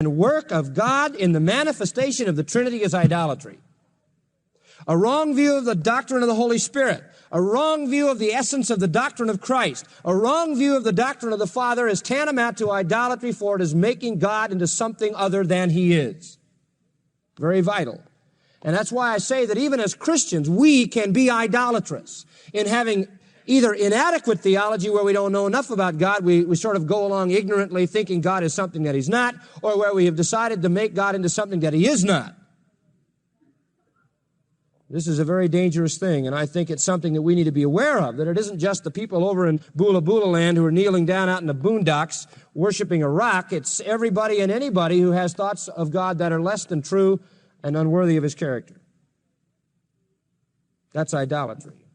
and work of God in the manifestation of the Trinity is idolatry. A wrong view of the doctrine of the Holy Spirit, a wrong view of the essence of the doctrine of Christ, a wrong view of the doctrine of the Father is tantamount to idolatry, for it is making God into something other than He is. Very vital. And that's why I say that even as Christians, we can be idolatrous in having either inadequate theology where we don't know enough about God, we sort of go along ignorantly thinking God is something that He's not, or where we have decided to make God into something that He is not. This is a very dangerous thing, and I think it's something that we need to be aware of, that it isn't just the people over in Bula Bula land who are kneeling down out in the boondocks worshiping a rock. It's everybody and anybody who has thoughts of God that are less than true and unworthy of His character. That's idolatry.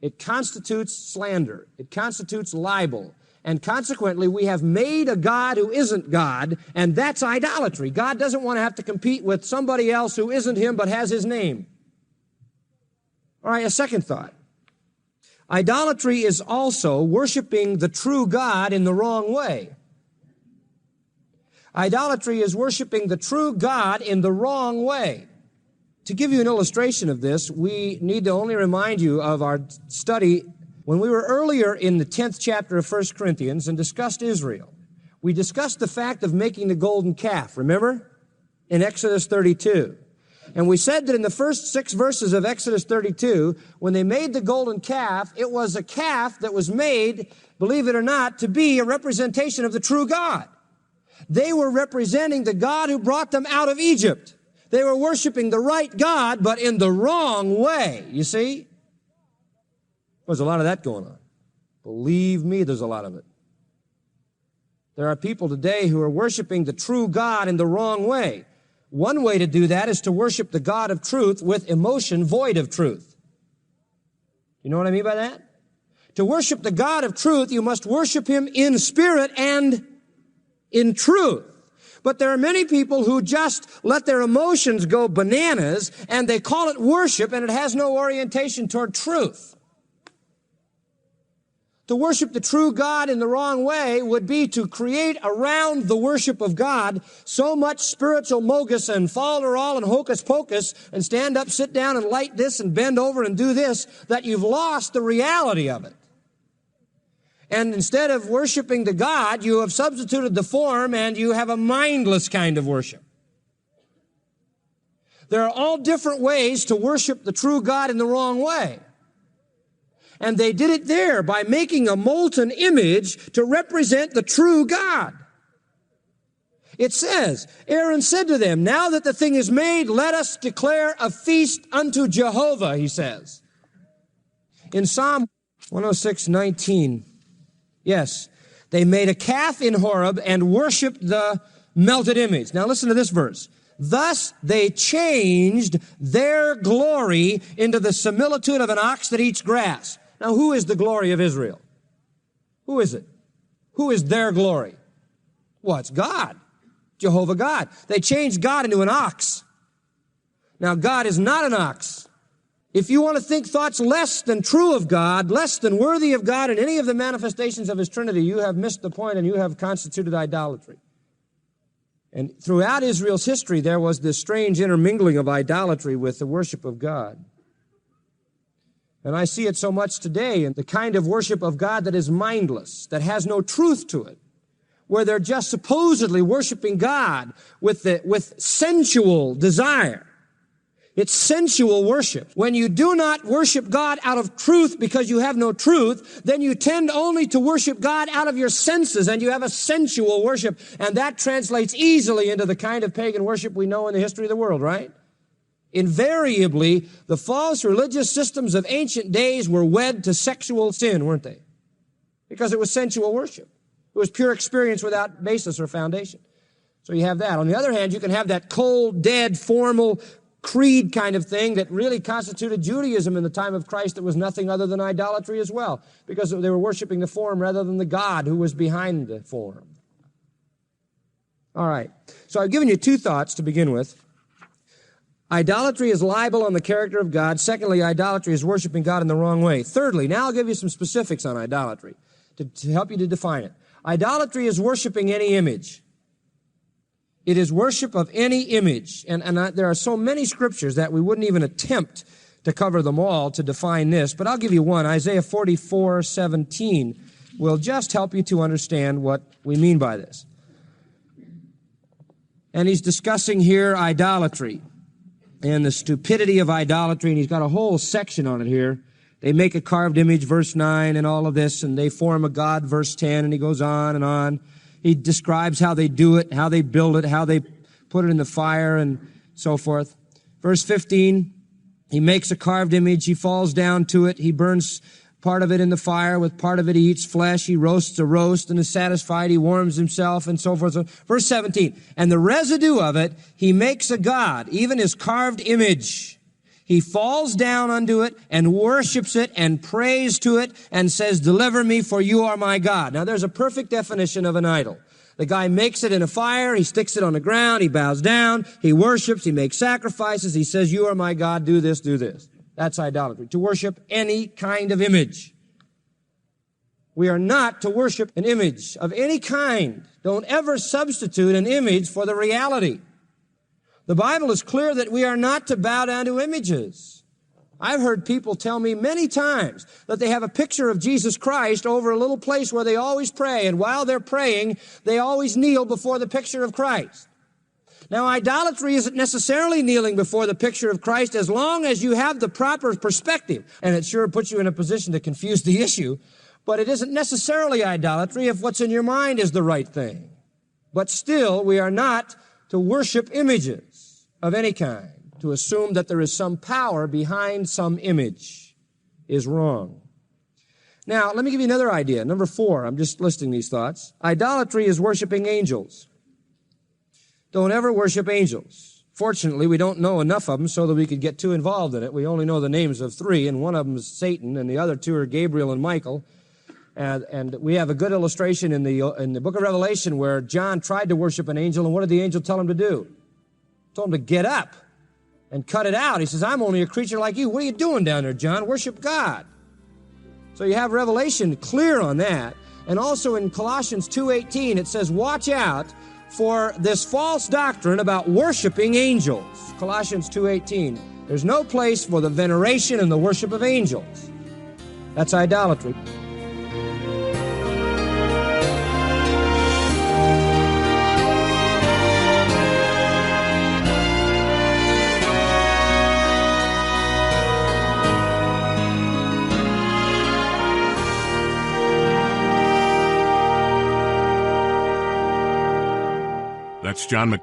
It constitutes slander. It constitutes libel. And consequently, we have made a God who isn't God, and that's idolatry. God doesn't want to have to compete with somebody else who isn't Him but has His name. All right, a second thought. Idolatry is also worshiping the true God in the wrong way. Idolatry is worshiping the true God in the wrong way. To give you an illustration of this, we need to only remind you of our study when we were earlier in the 10th chapter of 1 Corinthians and discussed Israel. We discussed the fact of making the golden calf, remember? In Exodus 32. And we said that in the first 6 verses of Exodus 32, when they made the golden calf, it was a calf that was made, believe it or not, to be a representation of the true God. They were representing the God who brought them out of Egypt. They were worshiping the right God, but in the wrong way, you see? There's a lot of that going on. Believe me, there's a lot of it. There are people today who are worshiping the true God in the wrong way. One way to do that is to worship the God of truth with emotion void of truth. You know what I mean by that? To worship the God of truth, you must worship Him in spirit and in truth. But there are many people who just let their emotions go bananas and they call it worship and it has no orientation toward truth. To worship the true God in the wrong way would be to create around the worship of God so much spiritual mogus and falderall and hocus pocus and stand up, sit down and light this and bend over and do this that you've lost the reality of it. And instead of worshiping the God, you have substituted the form and you have a mindless kind of worship. There are all different ways to worship the true God in the wrong way. And they did it there by making a molten image to represent the true God. It says, Aaron said to them, now that the thing is made, let us declare a feast unto Jehovah, he says. In Psalm 106:19, yes, they made a calf in Horeb and worshiped the melted image. Now listen to this verse. Thus they changed their glory into the similitude of an ox that eats grass. Now, who is the glory of Israel? Who is it? Who is their glory? Well, it's God, Jehovah God. They changed God into an ox. Now, God is not an ox. If you want to think thoughts less than true of God, less than worthy of God in any of the manifestations of His Trinity, you have missed the point and you have constituted idolatry. And throughout Israel's history, there was this strange intermingling of idolatry with the worship of God. And I see it so much today in the kind of worship of God that is mindless, that has no truth to it, where they're just supposedly worshiping God with sensual desire. It's sensual worship. When you do not worship God out of truth because you have no truth, then you tend only to worship God out of your senses, and you have a sensual worship, and that translates easily into the kind of pagan worship we know in the history of the world, right? Invariably, the false religious systems of ancient days were wed to sexual sin, weren't they? Because it was sensual worship. It was pure experience without basis or foundation. So you have that. On the other hand, you can have that cold, dead, formal creed kind of thing that really constituted Judaism in the time of Christ that was nothing other than idolatry as well, because they were worshiping the form rather than the God who was behind the form. All right. So I've given you 2 thoughts to begin with. Idolatry is libel on the character of God. Secondly, idolatry is worshiping God in the wrong way. Thirdly, now I'll give you some specifics on idolatry to help you to define it. Idolatry is worshiping any image. It is worship of any image. And there are so many scriptures that we wouldn't even attempt to cover them all to define this. But I'll give you one. Isaiah 44:17 will just help you to understand what we mean by this. And he's discussing here idolatry and the stupidity of idolatry. And he's got a whole section on it here. They make a carved image, verse 9, and all of this. And they form a god, verse 10. And he goes on and on. He describes how they do it, how they build it, how they put it in the fire, and so forth. Verse 15, he makes a carved image. He falls down to it. He burns part of it in the fire. With part of it, he eats flesh. He roasts a roast and is satisfied. He warms himself, and so forth. Verse 17, and the residue of it, he makes a god, even his carved image. He falls down unto it and worships it and prays to it and says, deliver me, for you are my God. Now, there's a perfect definition of an idol. The guy makes it in a fire. He sticks it on the ground. He bows down. He worships. He makes sacrifices. He says, you are my God. Do this, do this. That's idolatry. To worship any kind of image. We are not to worship an image of any kind. Don't ever substitute an image for the reality. The Bible is clear that we are not to bow down to images. I've heard people tell me many times that they have a picture of Jesus Christ over a little place where they always pray, and while they're praying, they always kneel before the picture of Christ. Now, idolatry isn't necessarily kneeling before the picture of Christ as long as you have the proper perspective, and it sure puts you in a position to confuse the issue, but it isn't necessarily idolatry if what's in your mind is the right thing. But still, we are not to worship images of any kind. To assume that there is some power behind some image is wrong. Now, let me give you another idea. Number 4, I'm just listing these thoughts. Idolatry is worshiping angels. Don't ever worship angels. Fortunately, we don't know enough of them so that we could get too involved in it. We only know the names of 3, and one of them is Satan, and the other 2 are Gabriel and Michael. And we have a good illustration in the book of Revelation where John tried to worship an angel, and what did the angel tell him to do? He told him to get up and cut it out. He says, I'm only a creature like you. What are you doing down there, John? Worship God. So you have Revelation clear on that. And also in Colossians 2:18, it says, watch out for this false doctrine about worshiping angels. Colossians 2:18. There's no place for the veneration and the worship of angels. That's idolatry. That's John Macarthur.